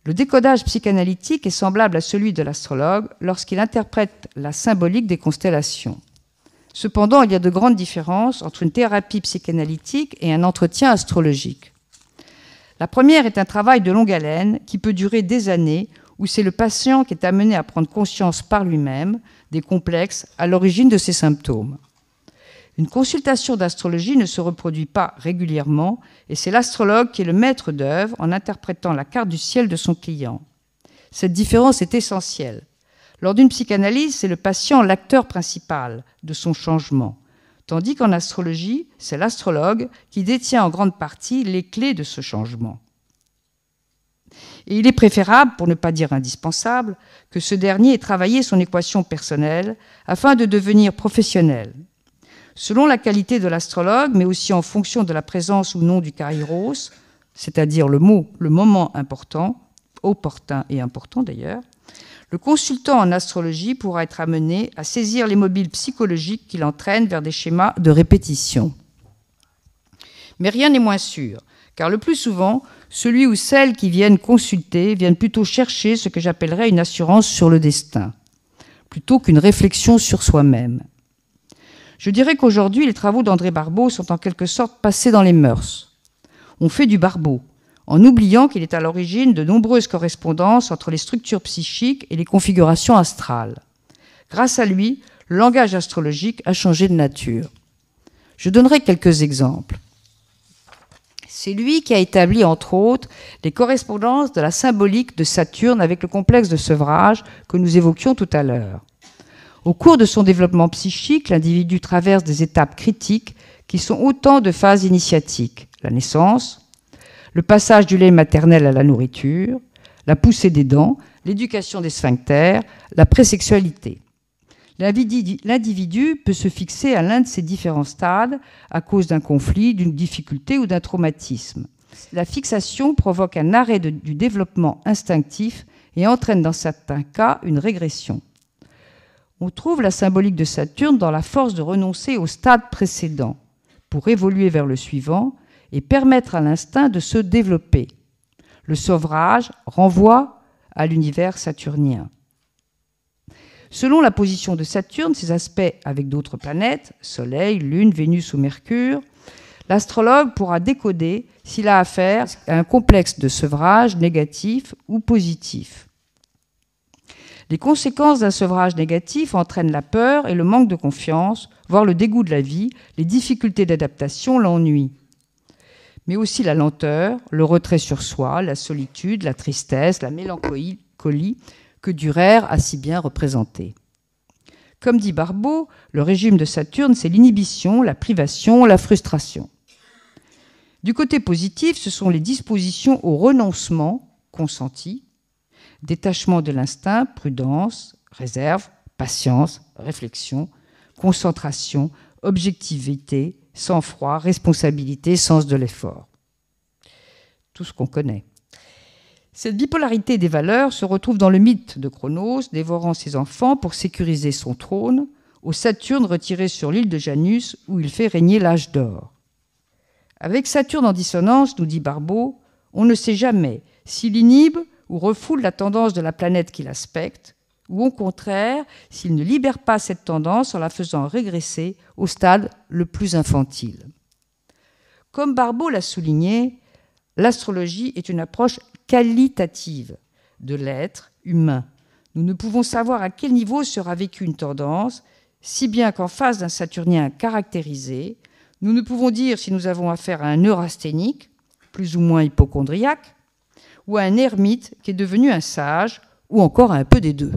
Le décodage psychanalytique est semblable à celui de l'astrologue lorsqu'il interprète la symbolique des constellations. Cependant, il y a de grandes différences entre une thérapie psychanalytique et un entretien astrologique. La première est un travail de longue haleine qui peut durer des années, où c'est le patient qui est amené à prendre conscience par lui-même des complexes à l'origine de ses symptômes. Une consultation d'astrologie ne se reproduit pas régulièrement et c'est l'astrologue qui est le maître d'œuvre en interprétant la carte du ciel de son client. Cette différence est essentielle. Lors d'une psychanalyse, c'est le patient l'acteur principal de son changement, tandis qu'en astrologie, c'est l'astrologue qui détient en grande partie les clés de ce changement. Et il est préférable, pour ne pas dire indispensable, que ce dernier ait travaillé son équation personnelle afin de devenir professionnel. Selon la qualité de l'astrologue, mais aussi en fonction de la présence ou non du kairos, c'est-à-dire le moment important, opportun et important d'ailleurs, le consultant en astrologie pourra être amené à saisir les mobiles psychologiques qui l'entraînent vers des schémas de répétition. Mais rien n'est moins sûr, car le plus souvent, celui ou celle qui viennent consulter viennent plutôt chercher ce que j'appellerais une assurance sur le destin, plutôt qu'une réflexion sur soi-même. Je dirais qu'aujourd'hui, les travaux d'André Barbeau sont en quelque sorte passés dans les mœurs. On fait du Barbeau, en oubliant qu'il est à l'origine de nombreuses correspondances entre les structures psychiques et les configurations astrales. Grâce à lui, le langage astrologique a changé de nature. Je donnerai quelques exemples. C'est lui qui a établi, entre autres, les correspondances de la symbolique de Saturne avec le complexe de sevrage que nous évoquions tout à l'heure. Au cours de son développement psychique, l'individu traverse des étapes critiques qui sont autant de phases initiatiques. La naissance, le passage du lait maternel à la nourriture, la poussée des dents, l'éducation des sphincters, la présexualité. L'individu peut se fixer à l'un de ces différents stades à cause d'un conflit, d'une difficulté ou d'un traumatisme. La fixation provoque un arrêt du développement instinctif et entraîne dans certains cas une régression. On trouve la symbolique de Saturne dans la force de renoncer au stade précédent pour évoluer vers le suivant et permettre à l'instinct de se développer. Le sevrage renvoie à l'univers saturnien. Selon la position de Saturne, ses aspects avec d'autres planètes, Soleil, Lune, Vénus ou Mercure, l'astrologue pourra décoder s'il a affaire à un complexe de sevrage négatif ou positif. Les conséquences d'un sevrage négatif entraînent la peur et le manque de confiance, voire le dégoût de la vie, les difficultés d'adaptation, l'ennui. Mais aussi la lenteur, le retrait sur soi, la solitude, la tristesse, la mélancolie que Dürer a si bien représenté. Comme dit Barbeau, le régime de Saturne, c'est l'inhibition, la privation, la frustration. Du côté positif, ce sont les dispositions au renoncement consenti, détachement de l'instinct, prudence, réserve, patience, réflexion, concentration, objectivité, sang-froid, responsabilité, sens de l'effort. Tout ce qu'on connaît. Cette bipolarité des valeurs se retrouve dans le mythe de Cronos, dévorant ses enfants pour sécuriser son trône, au Saturne retiré sur l'île de Janus où il fait régner l'âge d'or. Avec Saturne en dissonance, nous dit Barbeau, on ne sait jamais s'il inhibe ou refoule la tendance de la planète qu'il aspecte, ou au contraire, s'il ne libère pas cette tendance en la faisant régresser au stade le plus infantile. Comme Barbeau l'a souligné, l'astrologie est une approche qualitative de l'être humain. Nous ne pouvons savoir à quel niveau sera vécue une tendance, si bien qu'en face d'un saturnien caractérisé, nous ne pouvons dire si nous avons affaire à un neurasthénique, plus ou moins hypocondriaque, ou à un ermite qui est devenu un sage, ou encore à un peu des deux.